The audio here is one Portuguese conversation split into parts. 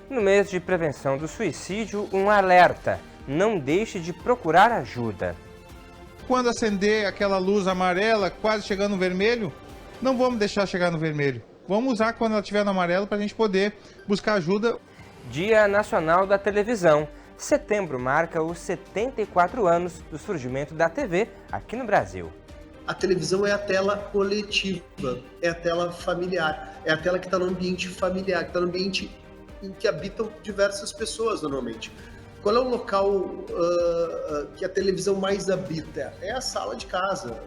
No mês de prevenção do suicídio, um alerta: não deixe de procurar ajuda. Quando acender aquela luz amarela, quase chegando no vermelho, não vamos deixar chegar no vermelho. Vamos usar quando ela estiver no amarelo para a gente poder buscar ajuda. Dia Nacional da Televisão. Setembro marca os 74 anos do surgimento da TV aqui no Brasil. A televisão é a tela coletiva, é a tela familiar, é a tela que está no ambiente familiar, que está no ambiente em que habitam diversas pessoas normalmente. Qual é o local que a televisão mais habita? É a sala de casa.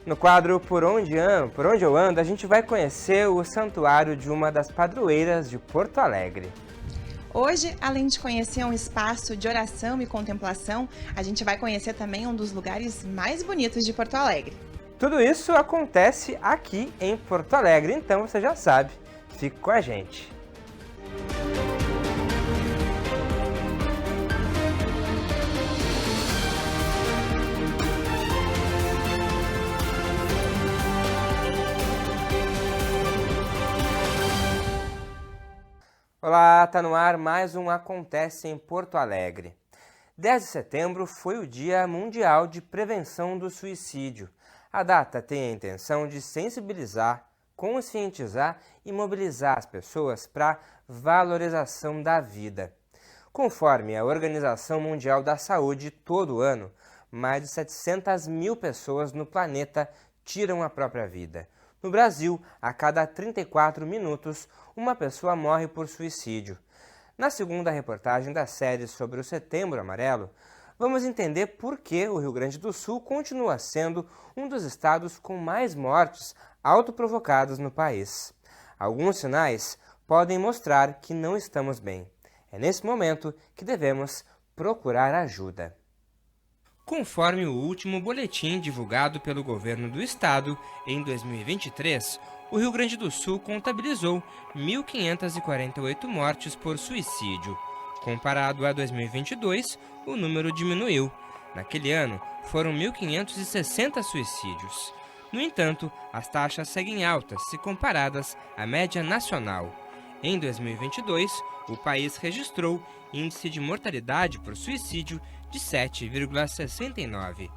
No quadro Por Onde Eu Ando, a gente vai conhecer o santuário de uma das padroeiras de Porto Alegre. Hoje, além de conhecer um espaço de oração e contemplação, a gente vai conhecer também um dos lugares mais bonitos de Porto Alegre. Tudo isso acontece aqui em Porto Alegre, então você já sabe, fique com a gente. Olá, tá no ar mais um Acontece em Porto Alegre. 10 de setembro foi o Dia Mundial de Prevenção do Suicídio. A data tem a intenção de sensibilizar, conscientizar e mobilizar as pessoas para a valorização da vida. Conforme a Organização Mundial da Saúde, todo ano, mais de 700 mil pessoas no planeta tiram a própria vida. No Brasil, a cada 34 minutos, uma pessoa morre por suicídio. Na segunda reportagem da série sobre o Setembro Amarelo, vamos entender por que o Rio Grande do Sul continua sendo um dos estados com mais mortes autoprovocadas no país. Alguns sinais podem mostrar que não estamos bem. É nesse momento que devemos procurar ajuda. Conforme o último boletim divulgado pelo governo do estado, em 2023, o Rio Grande do Sul contabilizou 1.548 mortes por suicídio. Comparado a 2022, o número diminuiu. Naquele ano, foram 1.560 suicídios. No entanto, as taxas seguem altas se comparadas à média nacional. Em 2022, o país registrou índice de mortalidade por suicídio de 7,69.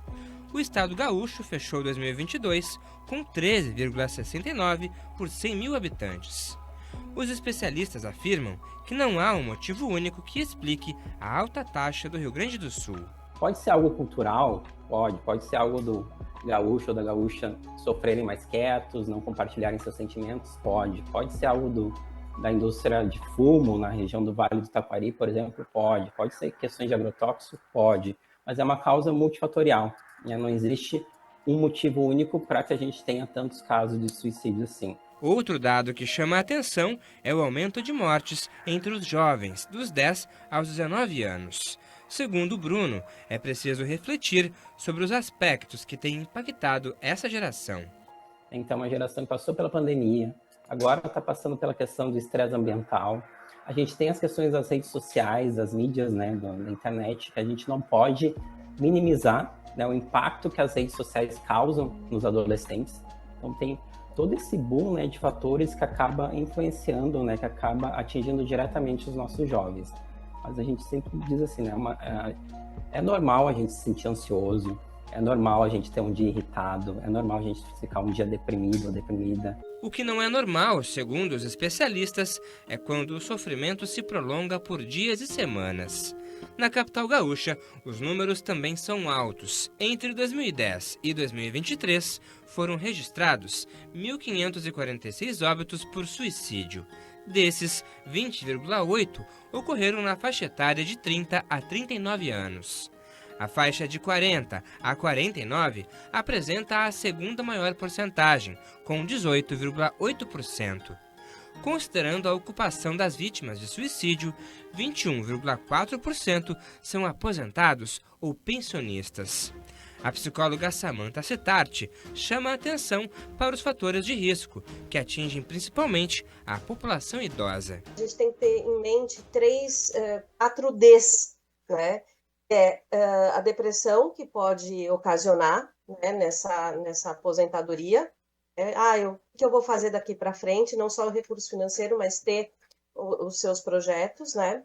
O estado gaúcho fechou 2022 com 13,69 por 100 mil habitantes. Os especialistas afirmam que não há um motivo único que explique a alta taxa do Rio Grande do Sul. Pode ser algo cultural? Pode ser algo do gaúcho ou da gaúcha sofrerem mais quietos, não compartilharem seus sentimentos? Pode ser algo da indústria de fumo na região do Vale do Taquari, por exemplo? Pode ser questões de agrotóxico? Pode, mas é uma causa multifatorial, né? Não existe um motivo único para que a gente tenha tantos casos de suicídio assim. Outro dado que chama a atenção é o aumento de mortes entre os jovens, dos 10 aos 19 anos. Segundo Bruno, é preciso refletir sobre os aspectos que têm impactado essa geração. Então, uma geração que passou pela pandemia, agora está passando pela questão do estresse ambiental. A gente tem as questões das redes sociais, das mídias, né, da internet, que a gente não pode minimizar, né, o impacto que as redes sociais causam nos adolescentes. Então, tem todo esse boom, né, de fatores que acaba influenciando, né, que acaba atingindo diretamente os nossos jovens. Mas a gente sempre diz assim, né, é normal a gente se sentir ansioso, é normal a gente ter um dia irritado, é normal a gente ficar um dia deprimido ou deprimida. O que não é normal, segundo os especialistas, é quando o sofrimento se prolonga por dias e semanas. Na capital gaúcha, os números também são altos. Entre 2010 e 2023, foram registrados 1.546 óbitos por suicídio. Desses, 20,8 ocorreram na faixa etária de 30 a 39 anos. A faixa de 40 a 49 apresenta a segunda maior porcentagem, com 18,8%. Considerando a ocupação das vítimas de suicídio, 21,4% são aposentados ou pensionistas. A psicóloga Samantha Cetarte chama a atenção para os fatores de risco, que atingem principalmente a população idosa. A gente tem que ter em mente quatro Ds, né? A depressão, que pode ocasionar, né, nessa aposentadoria. O que eu vou fazer daqui para frente? Não só o recurso financeiro, mas ter os seus projetos, né?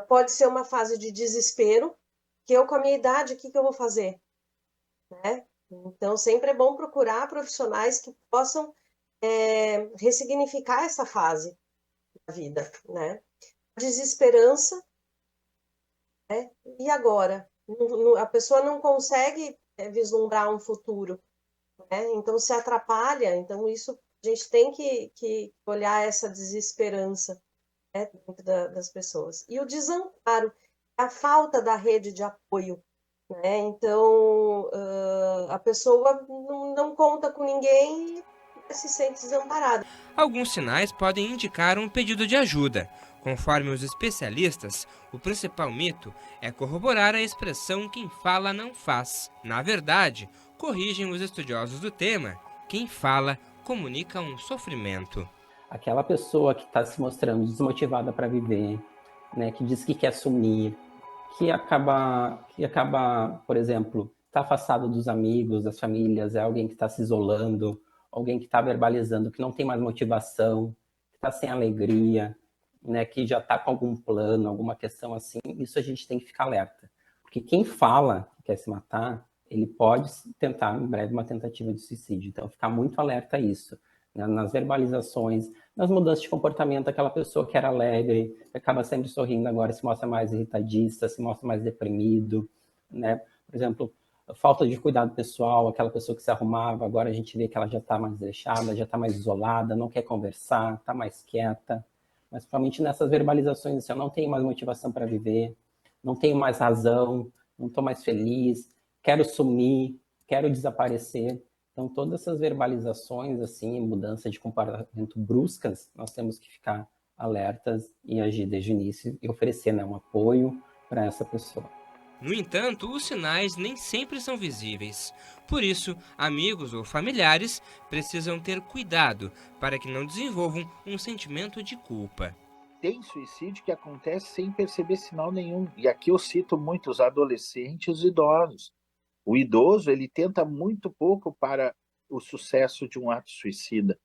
Pode ser uma fase de desespero, que eu com a minha idade, o que eu vou fazer? Né? Então, sempre é bom procurar profissionais que possam ressignificar essa fase da vida, né? Desesperança, né? E agora? A pessoa não consegue vislumbrar um futuro, né? Então se atrapalha. Então isso a gente tem que olhar essa desesperança, né, dentro das pessoas. E o desamparo, a falta da rede de apoio, né? Então a pessoa não conta com ninguém e se sente desamparada. Alguns sinais podem indicar um pedido de ajuda. Conforme os especialistas, o principal mito é corroborar a expressão "quem fala não faz". Na verdade, corrigem os estudiosos do tema, quem fala comunica um sofrimento. Aquela pessoa que está se mostrando desmotivada para viver, né, que diz que quer sumir, que acaba, por exemplo, está afastado dos amigos, das famílias, é alguém que está se isolando, alguém que está verbalizando que não tem mais motivação, que está sem alegria, né, que já está com algum plano, alguma questão assim, isso a gente tem que ficar alerta. Porque quem fala que quer se matar, ele pode tentar, em breve, uma tentativa de suicídio. Então, ficar muito alerta a isso, né, nas verbalizações, nas mudanças de comportamento. Aquela pessoa que era alegre, que acaba sempre sorrindo, agora se mostra mais irritadista, se mostra mais deprimido, né? Por exemplo, falta de cuidado pessoal, aquela pessoa que se arrumava, agora a gente vê que ela já está mais deixada, já está mais isolada, não quer conversar, está mais quieta. Mas principalmente nessas verbalizações, assim, eu não tenho mais motivação para viver, não tenho mais razão, não estou mais feliz, quero sumir, quero desaparecer. Então, todas essas verbalizações, assim, mudança de comportamento bruscas, nós temos que ficar alertas e agir desde o início e oferecer, né, um apoio para essa pessoa. No entanto, os sinais nem sempre são visíveis. Por isso, amigos ou familiares precisam ter cuidado para que não desenvolvam um sentimento de culpa. Tem suicídio que acontece sem perceber sinal nenhum. E aqui eu cito muito os adolescentes e os idosos. O idoso, ele tenta muito pouco para o sucesso de um ato suicida.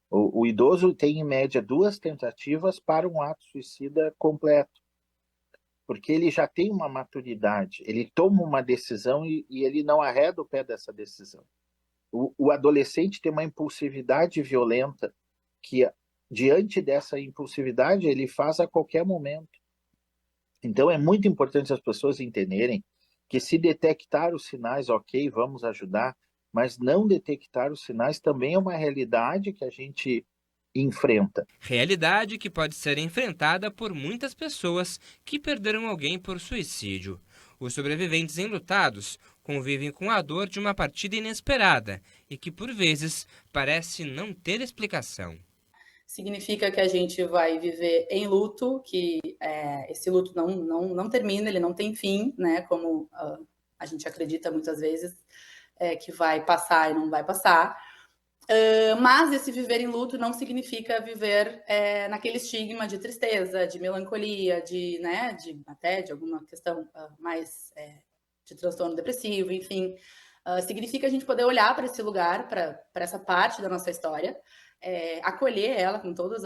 O idoso tem, em média, 2 tentativas para um ato suicida completo. Porque ele já tem uma maturidade, ele toma uma decisão e ele não arreda o pé dessa decisão. O adolescente tem uma impulsividade violenta que, diante dessa impulsividade, ele faz a qualquer momento. Então, é muito importante as pessoas entenderem que se detectar os sinais, ok, vamos ajudar, mas não detectar os sinais também é uma realidade que a gente enfrenta. Realidade que pode ser enfrentada por muitas pessoas que perderam alguém por suicídio. Os sobreviventes enlutados convivem com a dor de uma partida inesperada e que, por vezes, parece não ter explicação. Significa que a gente vai viver em luto, que esse luto não termina, ele não tem fim, né? Como a gente acredita muitas vezes, que vai passar e não vai passar. Mas esse viver em luto não significa viver naquele estigma de tristeza, de melancolia, até de alguma questão mais de transtorno depressivo, enfim. Significa a gente poder olhar para esse lugar, para essa parte da nossa história, acolher ela com todas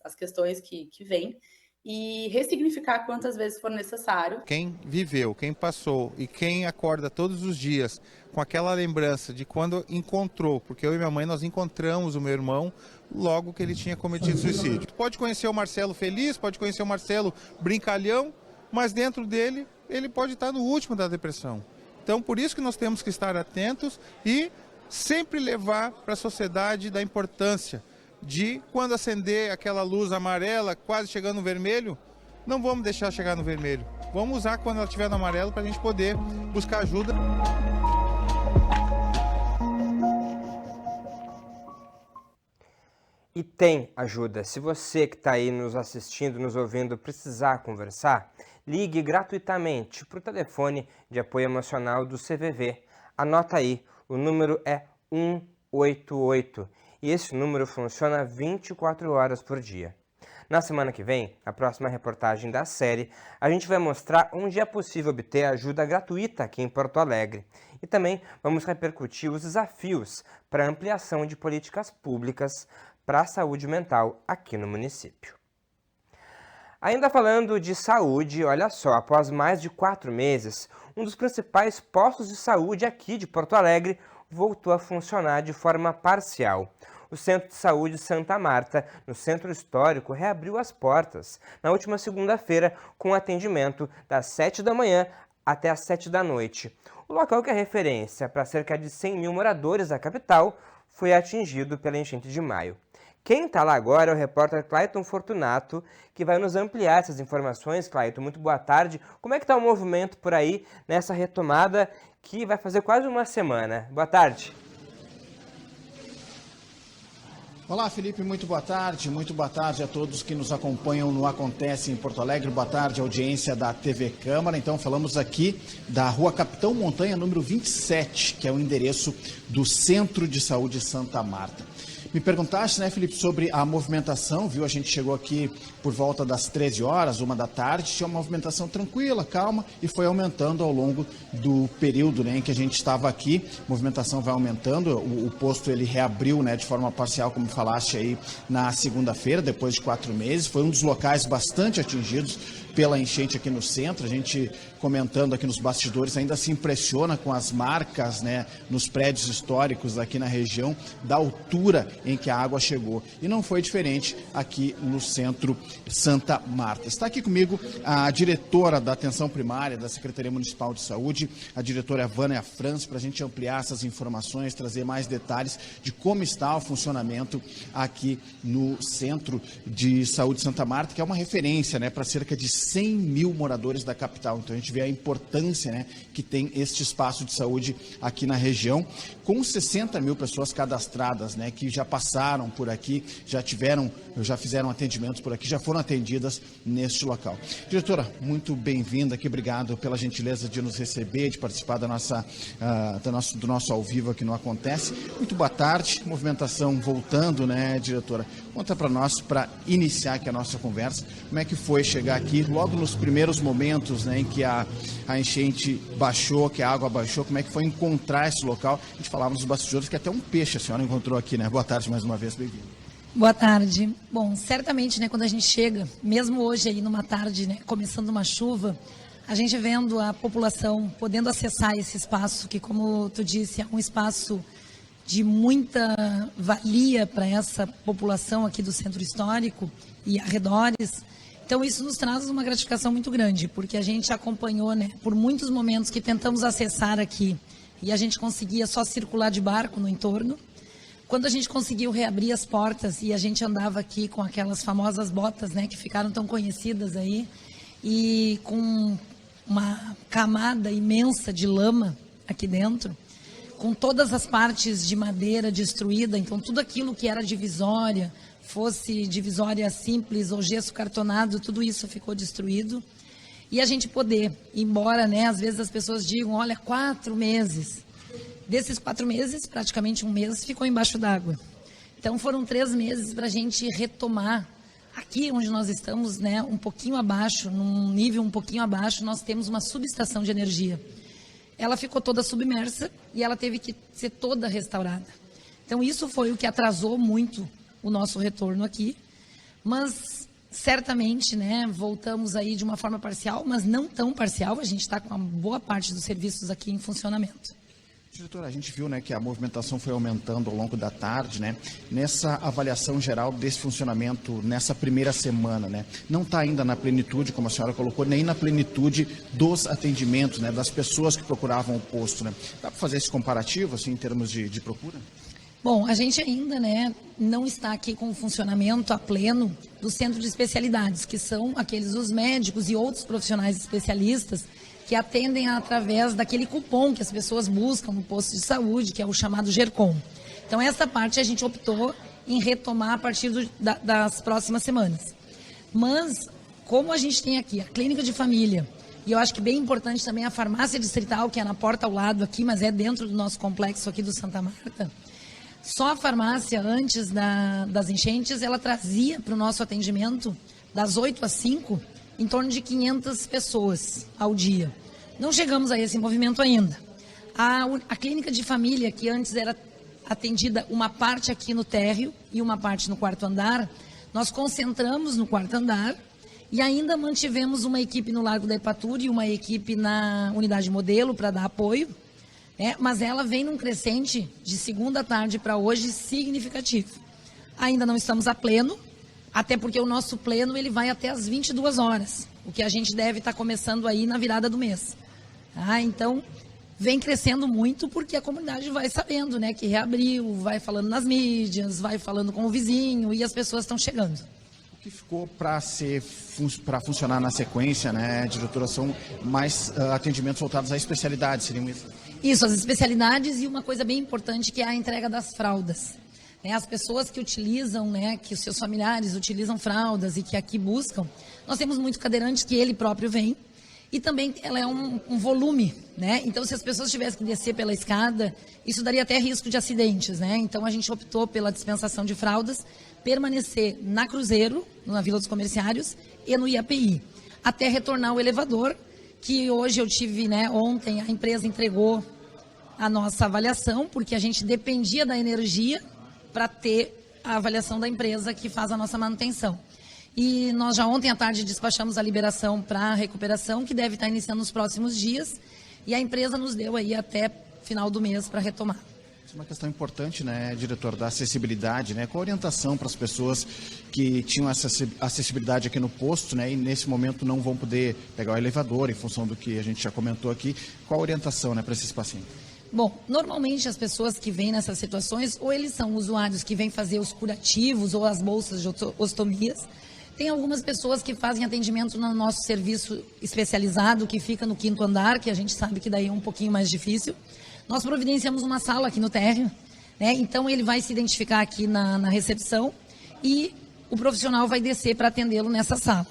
as questões que vêm e ressignificar quantas vezes for necessário. Quem viveu, quem passou e quem acorda todos os dias com aquela lembrança de quando encontrou, porque eu e minha mãe nós encontramos o meu irmão logo que ele tinha cometido suicídio. Pode conhecer o Marcelo feliz, pode conhecer o Marcelo brincalhão, mas dentro dele ele pode estar no último da depressão. Então por isso que nós temos que estar atentos e sempre levar para a sociedade da importância de quando acender aquela luz amarela, quase chegando no vermelho, não vamos deixar chegar no vermelho. Vamos usar quando ela estiver no amarelo para a gente poder buscar ajuda. E tem ajuda. Se você que está aí nos assistindo, nos ouvindo, precisar conversar, ligue gratuitamente para o telefone de apoio emocional do CVV. Anota aí, o número é 188. E esse número funciona 24 horas por dia. Na semana que vem, na próxima reportagem da série, a gente vai mostrar onde é possível obter ajuda gratuita aqui em Porto Alegre. E também vamos repercutir os desafios para a ampliação de políticas públicas para a saúde mental aqui no município. Ainda falando de saúde, olha só, após mais de 4 meses, um dos principais postos de saúde aqui de Porto Alegre voltou a funcionar de forma parcial. O Centro de Saúde Santa Marta, no Centro Histórico, reabriu as portas na última segunda-feira com atendimento das 7 da manhã até as 7 da noite. O local, que é referência para cerca de 100 mil moradores da capital, foi atingido pela enchente de maio. Quem está lá agora é o repórter Clayton Fortunato, que vai nos ampliar essas informações. Clayton, muito boa tarde. Como é que está o movimento por aí nessa retomada que vai fazer quase uma semana? Boa tarde. Olá, Felipe, muito boa tarde a todos que nos acompanham no Acontece em Porto Alegre. Boa tarde, audiência da TV Câmara. Então, falamos aqui da Rua Capitão Montanha, número 27, que é o endereço do Centro de Saúde Santa Marta. Me perguntaste, né, Felipe, sobre a movimentação, viu? A gente chegou aqui por volta das 13 horas, 1 da tarde, tinha uma movimentação tranquila, calma, e foi aumentando ao longo do período, né, em que a gente estava aqui. A movimentação vai aumentando, o posto ele reabriu, né, de forma parcial, como falaste aí, na segunda-feira, depois de 4 meses. Foi um dos locais bastante atingidos pela enchente aqui no centro. A gente, comentando aqui nos bastidores, ainda se impressiona com as marcas, né, nos prédios históricos aqui na região, da altura em que a água chegou. E não foi diferente aqui no Centro Santa Marta. Está aqui comigo a diretora da Atenção Primária da Secretaria Municipal de Saúde, a diretora Vânia Franz, para a gente ampliar essas informações, trazer mais detalhes de como está o funcionamento aqui no Centro de Saúde Santa Marta, que é uma referência, né, para cerca de 100 mil moradores da capital. Então a gente vê a importância, né, que tem este espaço de saúde aqui na região, com 60 mil pessoas cadastradas, né, que já passaram por aqui, já fizeram atendimentos por aqui, já foram atendidas neste local. Diretora, muito bem-vinda aqui, obrigado pela gentileza de nos receber, de participar do nosso ao vivo aqui no Acontece. Muito boa tarde, movimentação voltando, né, diretora? Conta para nós, para iniciar aqui a nossa conversa, como é que foi chegar aqui, logo nos primeiros momentos, né, em que a enchente baixou, que a água baixou, como é que foi encontrar esse local? A gente falava nos bastidores que até um peixe a senhora encontrou aqui, né? Boa tarde mais uma vez, bem-vindo. Boa tarde. Bom, certamente, né, quando a gente chega, mesmo hoje aí numa tarde, né, começando uma chuva, a gente vendo a população podendo acessar esse espaço, que, como tu disse, é um espaço de muita valia para essa população aqui do Centro Histórico e arredores. Então isso nos traz uma gratificação muito grande, porque a gente acompanhou, né, por muitos momentos que tentamos acessar aqui e a gente conseguia só circular de barco no entorno. Quando a gente conseguiu reabrir as portas e a gente andava aqui com aquelas famosas botas, né, que ficaram tão conhecidas aí, e com uma camada imensa de lama aqui dentro, com todas as partes de madeira destruída, então tudo aquilo que era divisória, fosse divisória simples ou gesso cartonado, tudo isso ficou destruído. E a gente poder, embora, né, às vezes as pessoas digam, olha, 4 meses. Desses 4 meses, praticamente 1 mês ficou embaixo d'água. Então foram 3 meses para a gente retomar. Aqui onde nós estamos, né, um pouquinho abaixo, num nível um pouquinho abaixo, nós temos uma subestação de energia. Ela ficou toda submersa e ela teve que ser toda restaurada. Então isso foi o que atrasou muito o nosso retorno aqui, mas certamente, né, voltamos aí de uma forma parcial, mas não tão parcial, a gente está com uma boa parte dos serviços aqui em funcionamento. Diretora, a gente viu, né, que a movimentação foi aumentando ao longo da tarde, né? Nessa avaliação geral desse funcionamento, nessa primeira semana, né? Não está ainda na plenitude, como a senhora colocou, nem na plenitude dos atendimentos, né? Das pessoas que procuravam o posto, né? Dá para fazer esse comparativo, assim, em termos de procura? Bom, a gente ainda, né, não está aqui com o funcionamento a pleno do centro de especialidades, que são aqueles os médicos e outros profissionais especialistas que atendem através daquele cupom que as pessoas buscam no posto de saúde, que é o chamado GERCOM. Então, essa parte a gente optou em retomar a partir das próximas semanas. Mas, como a gente tem aqui a clínica de família, e eu acho que bem importante também a farmácia distrital, que é na porta ao lado aqui, mas é dentro do nosso complexo aqui do Santa Marta, só a farmácia, antes das enchentes, ela trazia para o nosso atendimento, das 8 às 5, em torno de 500 pessoas ao dia. Não chegamos a esse movimento ainda. A clínica de família, que antes era atendida uma parte aqui no térreo e uma parte no quarto andar, nós concentramos no quarto andar e ainda mantivemos uma equipe no Largo da Ipatur e uma equipe na unidade modelo para dar apoio, né? Mas ela vem num crescente de segunda à tarde para hoje significativo. Ainda não estamos a pleno, até porque o nosso pleno ele vai até às 22 horas, o que a gente deve estar começando aí na virada do mês. Então, vem crescendo muito porque a comunidade vai sabendo, né, que reabriu, vai falando nas mídias, vai falando com o vizinho e as pessoas estão chegando. O que ficou para funcionar na sequência, né, diretora, são mais atendimentos voltados à especialidade, seriam isso? Isso, as especialidades e uma coisa bem importante que é a entrega das fraldas. As pessoas que utilizam, né, que os seus familiares utilizam fraldas e que aqui buscam, nós temos muitos cadeirantes que ele próprio vem e também ela é um volume, né? Então, se as pessoas tivessem que descer pela escada, isso daria até risco de acidentes, né? Então, a gente optou pela dispensação de fraldas, permanecer na Cruzeiro, na Vila dos Comerciários e no IAPI, até retornar o elevador, que hoje eu tive, né, ontem a empresa entregou a nossa avaliação, porque a gente dependia da energia para ter a avaliação da empresa que faz a nossa manutenção. E nós já ontem à tarde despachamos a liberação para a recuperação, que deve estar iniciando nos próximos dias, e a empresa nos deu aí até final do mês para retomar. Isso é uma questão importante, né, diretor, da acessibilidade, né, com a orientação para as pessoas que tinham acessibilidade aqui no posto, né, e nesse momento não vão poder pegar o elevador, em função do que a gente já comentou aqui. Qual a orientação, né, para esses pacientes? Bom, normalmente as pessoas que vêm nessas situações, ou eles são usuários que vêm fazer os curativos ou as bolsas de ostomias. Tem algumas pessoas que fazem atendimento no nosso serviço especializado, que fica no 5º andar, que a gente sabe que daí é um pouquinho mais difícil. Nós providenciamos uma sala aqui no térreo, né? Então ele vai se identificar aqui na recepção e o profissional vai descer para atendê-lo nessa sala.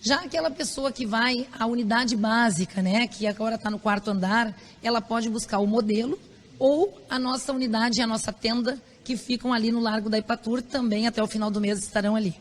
Já aquela pessoa que vai à unidade básica, né, que agora está no 4º andar, ela pode buscar o modelo ou a nossa unidade e a nossa tenda, que ficam ali no Largo da Ipatur, também até o final do mês estarão ali.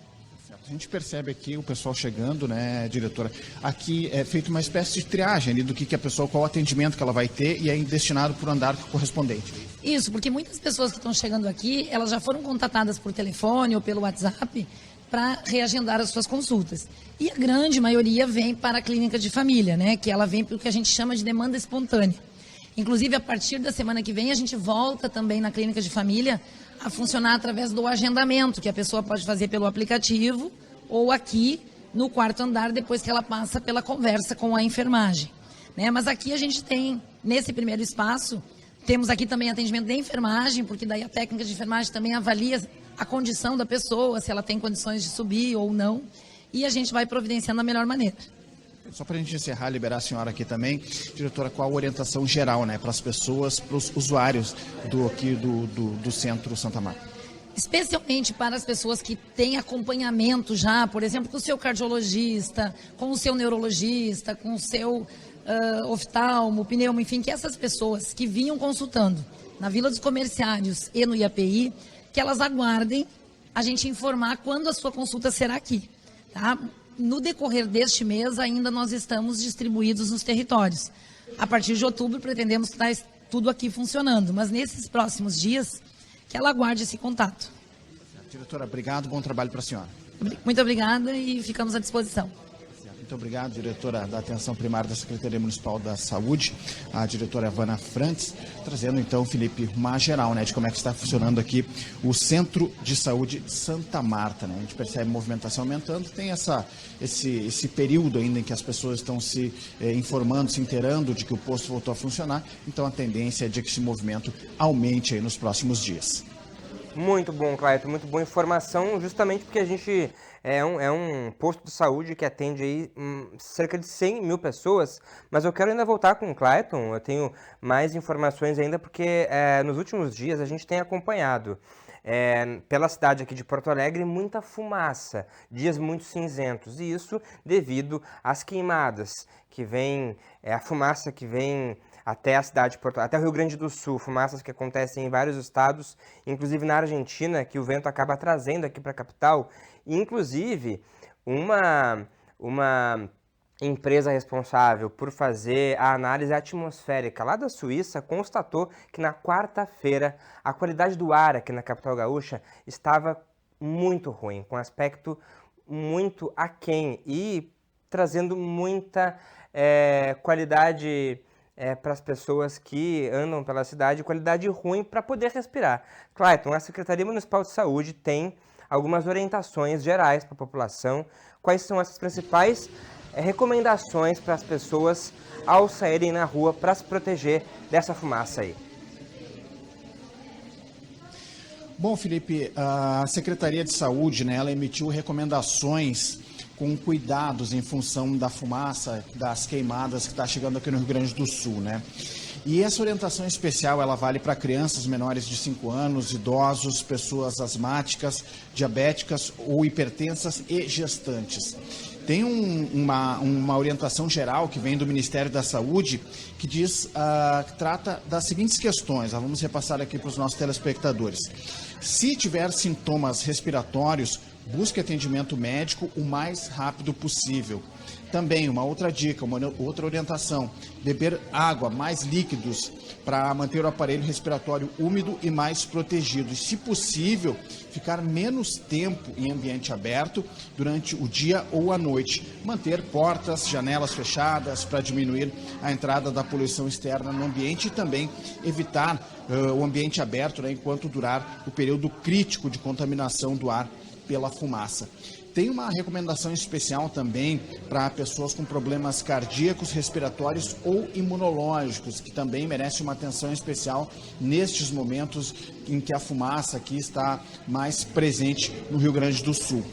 A gente percebe aqui o pessoal chegando, né, diretora? Aqui é feita uma espécie de triagem ali do que a pessoa, qual o atendimento que ela vai ter e é destinado para o andar correspondente. Isso, porque muitas pessoas que estão chegando aqui, elas já foram contatadas por telefone ou pelo WhatsApp para reagendar as suas consultas. E a grande maioria vem para a clínica de família, né, que ela vem pelo que a gente chama de demanda espontânea. Inclusive, a partir da semana que vem, a gente volta também na clínica de família a funcionar através do agendamento, que a pessoa pode fazer pelo aplicativo ou aqui no 4º andar, depois que ela passa pela conversa com a enfermagem, né? Mas aqui a gente tem, nesse primeiro espaço, temos aqui também atendimento de enfermagem, porque daí a técnica de enfermagem também avalia a condição da pessoa, se ela tem condições de subir ou não, e a gente vai providenciando da melhor maneira. Só para a gente encerrar, liberar a senhora aqui também, diretora, qual a orientação geral, né, para as pessoas, para os usuários do Centro Santa Marta? Especialmente para as pessoas que têm acompanhamento já, por exemplo, com o seu cardiologista, com o seu neurologista, com o seu oftalmo, pneumo, enfim, que essas pessoas que vinham consultando na Vila dos Comerciários e no IAPI, que elas aguardem a gente informar quando a sua consulta será aqui, tá? No decorrer deste mês, ainda nós estamos distribuídos nos territórios. A partir de outubro, pretendemos estar tudo aqui funcionando, mas nesses próximos dias, que ela aguarde esse contato. Diretora, obrigado, bom trabalho para a senhora. Muito obrigada e ficamos à disposição. Muito obrigado, diretora da Atenção Primária da Secretaria Municipal da Saúde, a diretora Evana Frantz, trazendo então, Felipe, uma geral, né, de como é que está funcionando aqui o Centro de Saúde Santa Marta, né? A gente percebe a movimentação aumentando, tem esse período ainda em que as pessoas estão se informando, se inteirando de que o posto voltou a funcionar, então a tendência é de que esse movimento aumente aí nos próximos dias. Muito bom, Clayton, muito boa informação, justamente porque a gente é um posto de saúde que atende aí cerca de 100 mil pessoas, mas eu quero ainda voltar com o Clayton, eu tenho mais informações ainda, porque nos últimos dias a gente tem acompanhado pela cidade aqui de Porto Alegre muita fumaça, dias muito cinzentos, e isso devido às queimadas, que vem, a fumaça que vem até a cidade de Porto Alegre, até o Rio Grande do Sul, fumaças que acontecem em vários estados, inclusive na Argentina, que o vento acaba trazendo aqui para a capital. Inclusive, uma empresa responsável por fazer a análise atmosférica lá da Suíça constatou que na quarta-feira a qualidade do ar aqui na capital gaúcha estava muito ruim, com aspecto muito aquém e trazendo muita qualidade para as pessoas que andam pela cidade, qualidade ruim para poder respirar. Clayton, a Secretaria Municipal de Saúde tem algumas orientações gerais para a população. Quais são essas principais recomendações para as pessoas ao saírem na rua para se proteger dessa fumaça aí? Bom, Felipe, a Secretaria de Saúde, né, ela emitiu recomendações com cuidados em função da fumaça, das queimadas que está chegando aqui no Rio Grande do Sul, né? E essa orientação especial, ela vale para crianças menores de 5 anos, idosos, pessoas asmáticas, diabéticas ou hipertensas e gestantes. Tem uma orientação geral que vem do Ministério da Saúde que diz, que trata das seguintes questões. Vamos repassar aqui para os nossos telespectadores. Se tiver sintomas respiratórios, busque atendimento médico o mais rápido possível. Também uma outra dica, uma outra orientação, beber água, mais líquidos, para manter o aparelho respiratório úmido e mais protegido. E, se possível, ficar menos tempo em ambiente aberto durante o dia ou a noite. Manter portas, janelas fechadas para diminuir a entrada da poluição externa no ambiente e também evitar o ambiente aberto, né, enquanto durar o período crítico de contaminação do ar pela fumaça. Tem uma recomendação especial também para pessoas com problemas cardíacos, respiratórios ou imunológicos, que também merece uma atenção especial nestes momentos em que a fumaça aqui está mais presente no Rio Grande do Sul.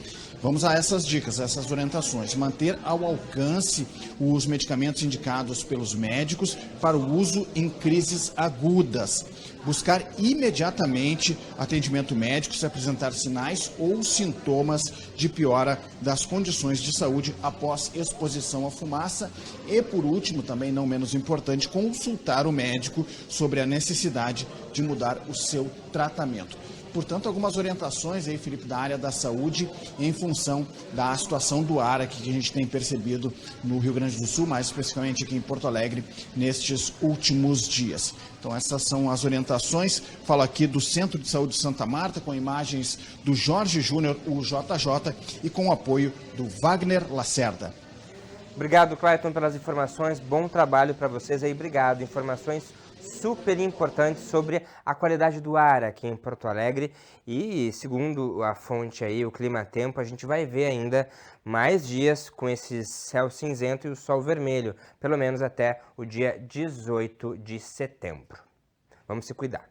Vamos a essas dicas, essas orientações. Manter ao alcance os medicamentos indicados pelos médicos para o uso em crises agudas. Buscar imediatamente atendimento médico se apresentar sinais ou sintomas de piora das condições de saúde após exposição à fumaça. E, por último, também não menos importante, consultar o médico sobre a necessidade de mudar o seu tratamento. Portanto, algumas orientações aí, Felipe, da área da saúde em função da situação do ar aqui que a gente tem percebido no Rio Grande do Sul, mais especificamente aqui em Porto Alegre, nestes últimos dias. Então, essas são as orientações. Falo aqui do Centro de Saúde de Santa Marta, com imagens do Jorge Júnior, o JJ, e com o apoio do Wagner Lacerda. Obrigado, Clayton, pelas informações. Bom trabalho para vocês aí. Obrigado. Informações super importantes sobre a qualidade do ar aqui em Porto Alegre e, segundo a fonte aí, o Clima Tempo, a gente vai ver ainda mais dias com esse céu cinzento e o sol vermelho, pelo menos até o dia 18 de setembro. Vamos se cuidar.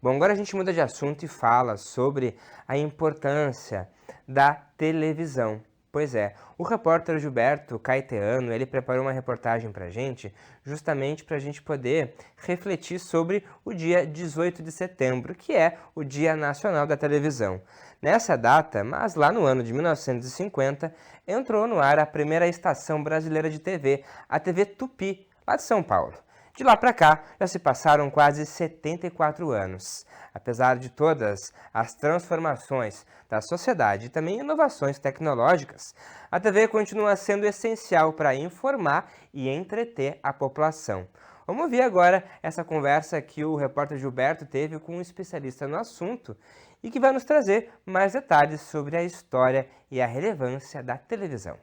Bom, agora a gente muda de assunto e fala sobre a importância da televisão. Pois é, o repórter Gilberto Caetano, ele preparou uma reportagem para a gente, justamente para a gente poder refletir sobre o dia 18 de setembro, que é o Dia Nacional da Televisão. Nessa data, mas lá no ano de 1950, entrou no ar a primeira estação brasileira de TV, a TV Tupi, lá de São Paulo. De lá para cá, já se passaram quase 74 anos. Apesar de todas as transformações da sociedade e também inovações tecnológicas, a TV continua sendo essencial para informar e entreter a população. Vamos ouvir agora essa conversa que o repórter Gilberto teve com um especialista no assunto e que vai nos trazer mais detalhes sobre a história e a relevância da televisão.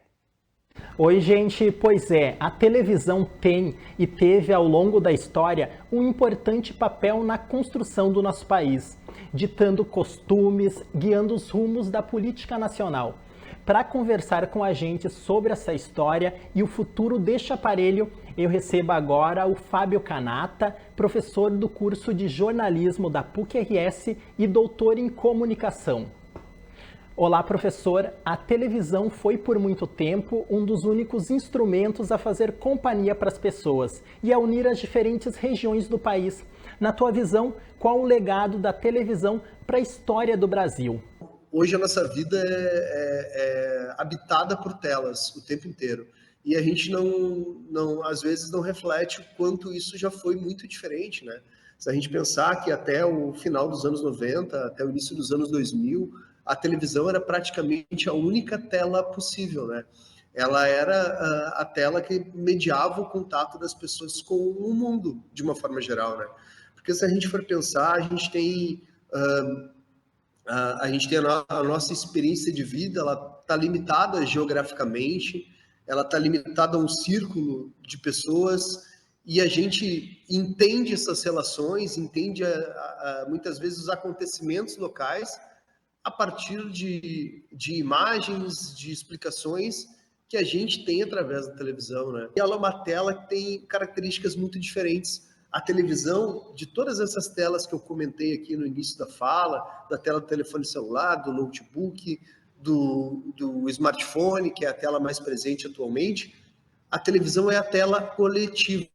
Oi, gente, pois é, a televisão tem e teve ao longo da história um importante papel na construção do nosso país, ditando costumes, guiando os rumos da política nacional. Para conversar com a gente sobre essa história e o futuro deste aparelho, eu recebo agora o Fábio Canata, professor do curso de jornalismo da PUC-RS e doutor em comunicação. Olá, professor. A televisão foi por muito tempo um dos únicos instrumentos a fazer companhia para as pessoas e a unir as diferentes regiões do país. Na tua visão, qual o legado da televisão para a história do Brasil? Hoje a nossa vida é habitada por telas o tempo inteiro. E a gente às vezes não reflete o quanto isso já foi muito diferente, né? Se a gente pensar que até o final dos anos 90, até o início dos anos 2000, a televisão era praticamente a única tela possível, né? Ela era a tela que mediava o contato das pessoas com o mundo, de uma forma geral, né? Porque se a gente for pensar, a gente tem a nossa experiência de vida, ela está limitada geograficamente, ela está limitada a um círculo de pessoas, e a gente entende essas relações, entende muitas vezes os acontecimentos locais a partir de imagens, de explicações que a gente tem através da televisão, né? E ela é uma tela que tem características muito diferentes. A televisão, de todas essas telas que eu comentei aqui no início da fala, da tela do telefone celular, do notebook, do smartphone, que é a tela mais presente atualmente, a televisão é a tela coletiva,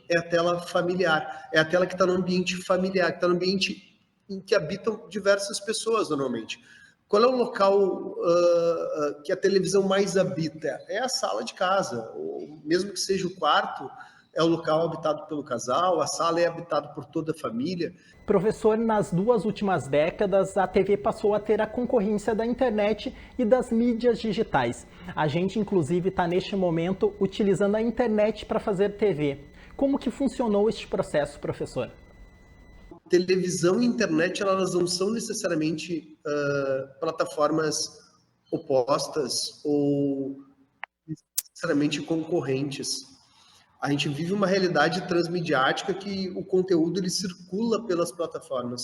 é a tela familiar, é a tela que está no ambiente familiar, que está no ambiente em que habitam diversas pessoas normalmente. Qual é o local que a televisão mais habita? É a sala de casa, ou mesmo que seja o quarto, é o local habitado pelo casal, a sala é habitada por toda a família. Professor, nas 2 últimas décadas, a TV passou a ter a concorrência da internet e das mídias digitais. A gente, inclusive, está neste momento utilizando a internet para fazer TV. Como que funcionou este processo, professor? Televisão e internet, elas não são necessariamente plataformas opostas ou necessariamente concorrentes. A gente vive uma realidade transmediática que o conteúdo ele circula pelas plataformas.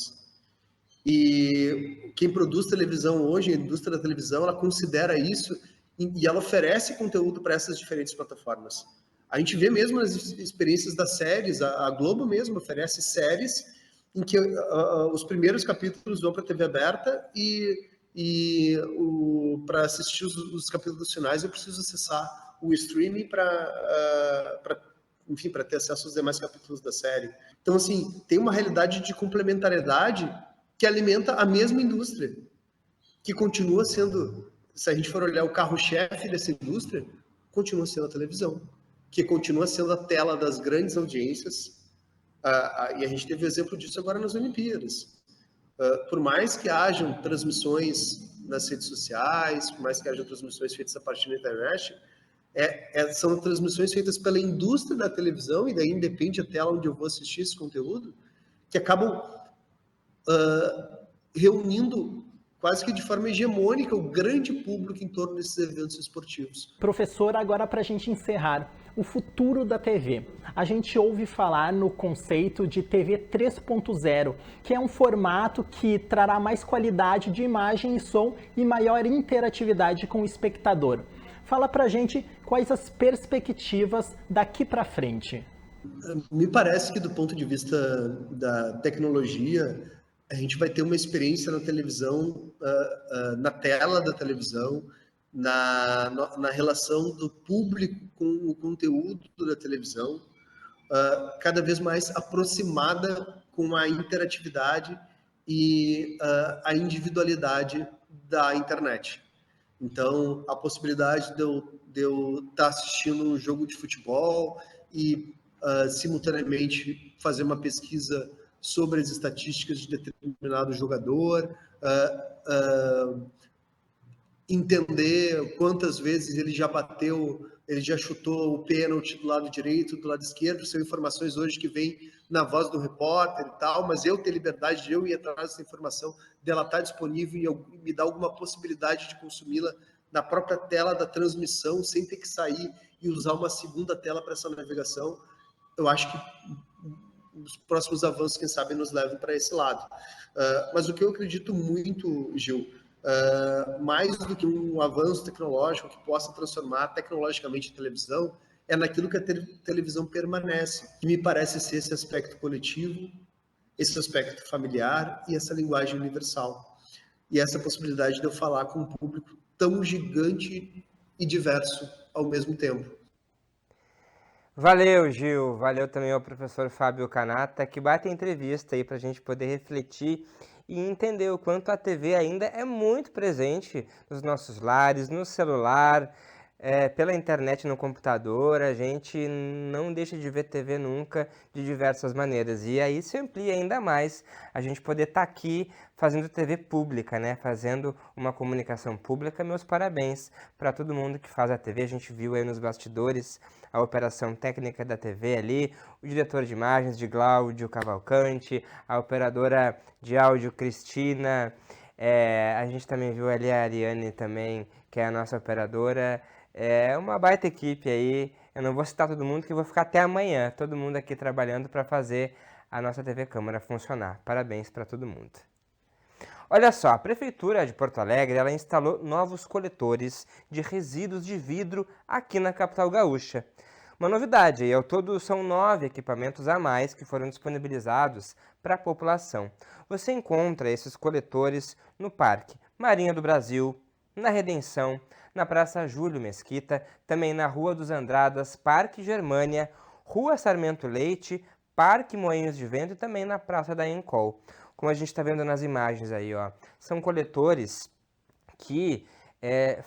E quem produz televisão hoje, a indústria da televisão, ela considera isso e ela oferece conteúdo para essas diferentes plataformas. A gente vê mesmo as experiências das séries, a Globo mesmo oferece séries em que os primeiros capítulos vão para a TV aberta e para assistir os capítulos finais eu preciso acessar o streaming para ter acesso aos demais capítulos da série. Então, assim, tem uma realidade de complementariedade que alimenta a mesma indústria, que continua sendo, se a gente for olhar o carro-chefe dessa indústria, continua sendo a televisão, que continua sendo a tela das grandes audiências, e a gente teve o exemplo disso agora nas Olimpíadas. Por mais que hajam transmissões nas redes sociais, por mais que hajam transmissões feitas a partir da internet, são transmissões feitas pela indústria da televisão, e daí independe a tela onde eu vou assistir esse conteúdo, que acabam reunindo quase que de forma hegemônica o grande público em torno desses eventos esportivos. Professor, agora para a gente encerrar, o futuro da TV. A gente ouve falar no conceito de TV 3.0, que é um formato que trará mais qualidade de imagem e som e maior interatividade com o espectador. Fala pra gente quais as perspectivas daqui para frente. Me parece que do ponto de vista da tecnologia, a gente vai ter uma experiência na televisão, na tela da televisão, na relação do público com o conteúdo da televisão, cada vez mais aproximada com a interatividade e a individualidade da internet. Então, a possibilidade de eu estar assistindo um jogo de futebol e, simultaneamente, fazer uma pesquisa sobre as estatísticas de determinado jogador, entender quantas vezes ele já bateu, ele já chutou o pênalti do lado direito, do lado esquerdo, são informações hoje que vêm na voz do repórter e tal, mas eu ter liberdade de eu ir atrás dessa informação, dela estar disponível e me dar alguma possibilidade de consumi-la na própria tela da transmissão, sem ter que sair e usar uma segunda tela para essa navegação, eu acho que os próximos avanços, quem sabe, nos levam para esse lado. Mas o que eu acredito muito, Gil, mais do que um avanço tecnológico que possa transformar tecnologicamente a televisão, é naquilo que a televisão permanece, que me parece ser esse aspecto coletivo, esse aspecto familiar e essa linguagem universal. E essa possibilidade de eu falar com um público tão gigante e diverso ao mesmo tempo. Valeu, Gil. Valeu também ao professor Fábio Canata, que bate a entrevista aí para a gente poder refletir e entender o quanto a TV ainda é muito presente nos nossos lares, no celular, pela internet no computador, a gente não deixa de ver TV nunca, de diversas maneiras. E aí se amplia ainda mais a gente poder estar aqui fazendo TV pública, né? Fazendo uma comunicação pública. Meus parabéns para todo mundo que faz a TV. A gente viu aí nos bastidores a operação técnica da TV ali, o diretor de imagens de Cláudio Cavalcante, a operadora de áudio Cristina, a gente também viu ali a Ariane também, que é a nossa operadora. É uma baita equipe aí, eu não vou citar todo mundo que eu vou ficar até amanhã, todo mundo aqui trabalhando para fazer a nossa TV Câmara funcionar. Parabéns para todo mundo. Olha só, a Prefeitura de Porto Alegre, ela instalou novos coletores de resíduos de vidro aqui na capital gaúcha. Uma novidade, e ao todo são 9 equipamentos a mais que foram disponibilizados para a população. Você encontra esses coletores no Parque Marinha do Brasil, na Redenção, na Praça Júlio Mesquita, também na Rua dos Andradas, Parque Germânia, Rua Sarmento Leite, Parque Moinhos de Vento e também na Praça da Encol. Como a gente está vendo nas imagens aí, ó, são coletores que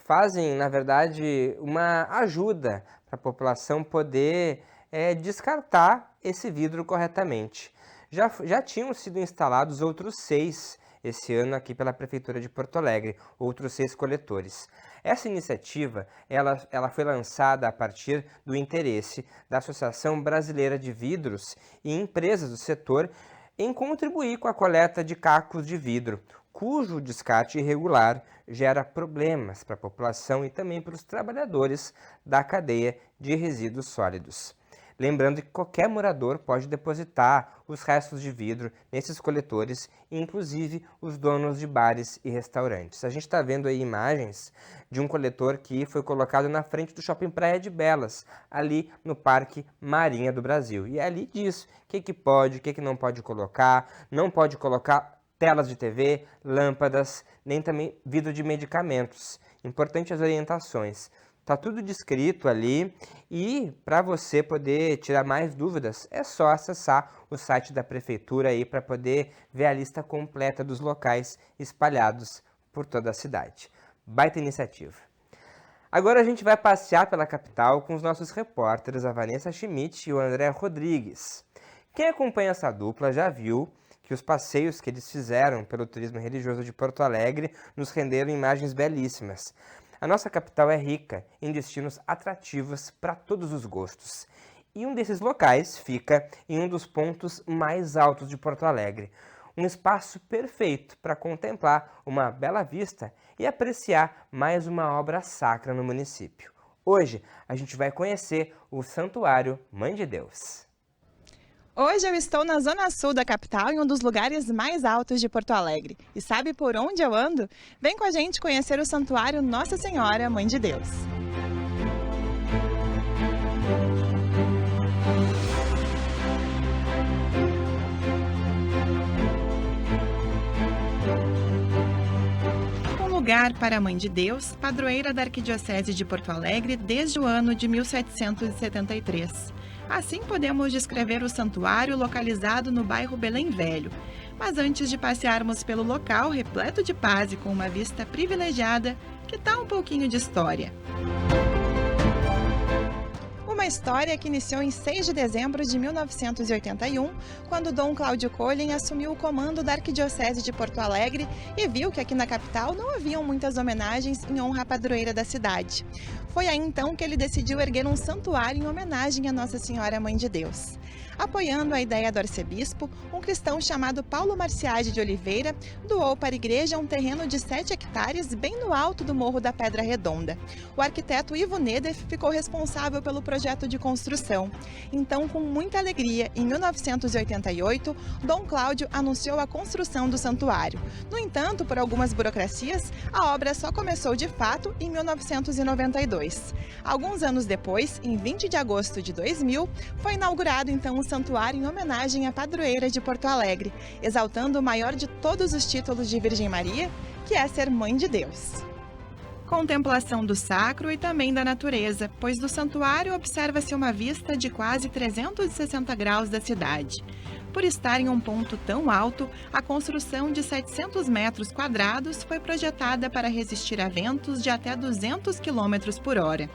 fazem, na verdade, uma ajuda para a população poder descartar esse vidro corretamente. Já tinham sido instalados outros 6 esse ano aqui pela Prefeitura de Porto Alegre, outros 6 coletores. Essa iniciativa ela foi lançada a partir do interesse da Associação Brasileira de Vidros e empresas do setor em contribuir com a coleta de cacos de vidro, cujo descarte irregular gera problemas para a população e também para os trabalhadores da cadeia de resíduos sólidos. Lembrando que qualquer morador pode depositar os restos de vidro nesses coletores, inclusive os donos de bares e restaurantes. A gente está vendo aí imagens de um coletor que foi colocado na frente do Shopping Praia de Belas, ali no Parque Marinha do Brasil. E ali diz o que pode, o que não pode colocar, não pode colocar telas de TV, lâmpadas, nem também vidro de medicamentos. Importante as orientações. Está tudo descrito ali e para você poder tirar mais dúvidas é só acessar o site da Prefeitura aí para poder ver a lista completa dos locais espalhados por toda a cidade. Baita iniciativa. Agora a gente vai passear pela capital com os nossos repórteres, a Vanessa Schmidt e o André Rodrigues. Quem acompanha essa dupla já viu que os passeios que eles fizeram pelo turismo religioso de Porto Alegre nos renderam imagens belíssimas. A nossa capital é rica em destinos atrativos para todos os gostos. E um desses locais fica em um dos pontos mais altos de Porto Alegre. Um espaço perfeito para contemplar uma bela vista e apreciar mais uma obra sacra no município. Hoje a gente vai conhecer o Santuário Mãe de Deus. Hoje eu estou na zona sul da capital, em um dos lugares mais altos de Porto Alegre. E sabe por onde eu ando? Vem com a gente conhecer o Santuário Nossa Senhora Mãe de Deus. Um lugar para a Mãe de Deus, padroeira da Arquidiocese de Porto Alegre desde o ano de 1773. Assim podemos descrever o santuário localizado no bairro Belém Velho. Mas antes de passearmos pelo local repleto de paz e com uma vista privilegiada, que tal um pouquinho de história? Uma história que iniciou em 6 de dezembro de 1981, quando Dom Cláudio Collen assumiu o comando da Arquidiocese de Porto Alegre e viu que aqui na capital não haviam muitas homenagens em honra à padroeira da cidade. Foi aí então que ele decidiu erguer um santuário em homenagem a Nossa Senhora Mãe de Deus. Apoiando a ideia do arcebispo, um cristão chamado Paulo Marciade de Oliveira doou para a igreja um terreno de 7 hectares bem no alto do Morro da Pedra Redonda. O arquiteto Ivo Nedef ficou responsável pelo projeto de construção. Então, com muita alegria, em 1988, Dom Cláudio anunciou a construção do santuário. No entanto, por algumas burocracias, a obra só começou de fato em 1992. Alguns anos depois, em 20 de agosto de 2000, foi inaugurado então o santuário em homenagem à padroeira de Porto Alegre, exaltando o maior de todos os títulos de Virgem Maria, que é ser Mãe de Deus. Contemplação do sacro e também da natureza, pois do santuário observa-se uma vista de quase 360 graus da cidade. Por estar em um ponto tão alto, a construção de 700 metros quadrados foi projetada para resistir a ventos de até 200 km por hora.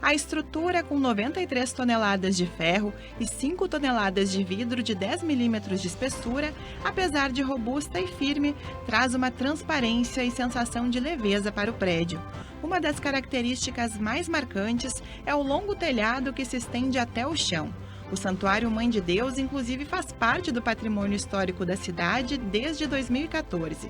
A estrutura, com 93 toneladas de ferro e 5 toneladas de vidro de 10 milímetros de espessura, apesar de robusta e firme, traz uma transparência e sensação de leveza para o prédio. Uma das características mais marcantes é o longo telhado que se estende até o chão. O Santuário Mãe de Deus, inclusive, faz parte do patrimônio histórico da cidade desde 2014.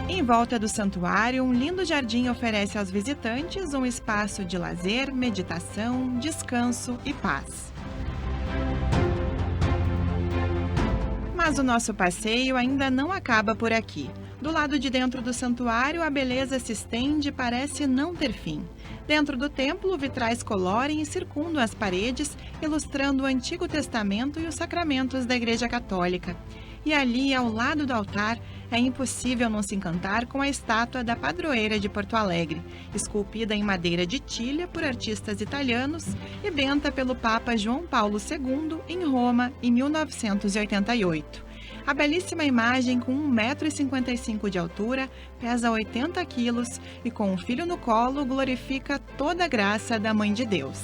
Em volta do santuário, um lindo jardim oferece aos visitantes um espaço de lazer, meditação, descanso e paz. Mas o nosso passeio ainda não acaba por aqui. Do lado de dentro do santuário, a beleza se estende e parece não ter fim. Dentro do templo, vitrais colorem e circundam as paredes, ilustrando o Antigo Testamento e os sacramentos da Igreja Católica. E ali, ao lado do altar, é impossível não se encantar com a estátua da padroeira de Porto Alegre, esculpida em madeira de tilha por artistas italianos e benta pelo Papa João Paulo II em Roma em 1988. A belíssima imagem, com 1,55 m de altura, pesa 80 quilos e com um filho no colo, glorifica toda a graça da Mãe de Deus.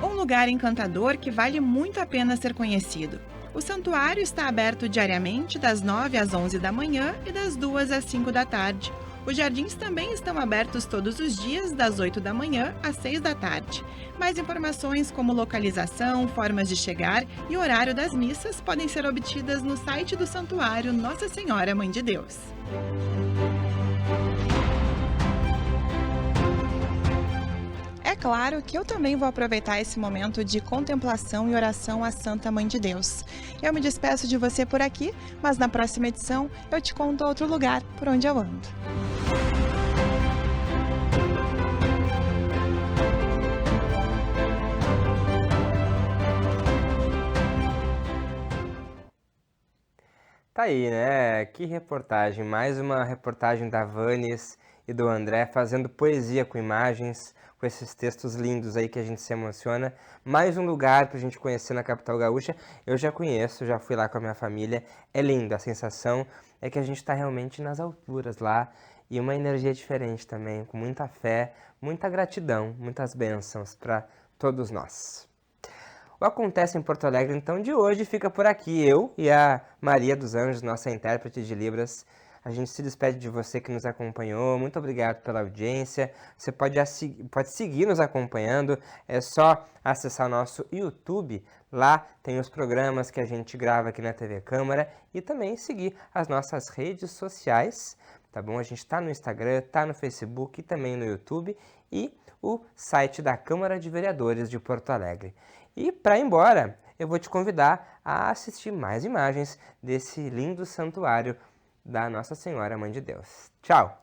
Um lugar encantador que vale muito a pena ser conhecido. O santuário está aberto diariamente das 9 às 11 da manhã e das 2 às 5 da tarde. Os jardins também estão abertos todos os dias, das 8 da manhã às 6 da tarde. Mais informações como localização, formas de chegar e horário das missas podem ser obtidas no site do Santuário Nossa Senhora Mãe de Deus. É claro que eu também vou aproveitar esse momento de contemplação e oração à Santa Mãe de Deus. Eu me despeço de você por aqui, mas na próxima edição eu te conto outro lugar por onde eu ando. Tá aí, né? Que reportagem. Mais uma reportagem da Vanes e do André fazendo poesia com imagens, com esses textos lindos aí que a gente se emociona. Mais um lugar pra gente conhecer na capital gaúcha. Eu já conheço, já fui lá com a minha família. É lindo, a sensação é que a gente tá realmente nas alturas lá e uma energia diferente também, com muita fé, muita gratidão, muitas bênçãos para todos nós. O Acontece em Porto Alegre, então, de hoje fica por aqui. Eu e a Maria dos Anjos, nossa intérprete de Libras, a gente se despede de você que nos acompanhou. Muito obrigado pela audiência. Você pode seguir nos acompanhando. É só acessar o nosso YouTube. Lá tem os programas que a gente grava aqui na TV Câmara. E também seguir as nossas redes sociais. Tá bom? A gente está no Instagram, está no Facebook e também no YouTube. E o site da Câmara de Vereadores de Porto Alegre. E para ir embora, eu vou te convidar a assistir mais imagens desse lindo santuário da Nossa Senhora Mãe de Deus. Tchau!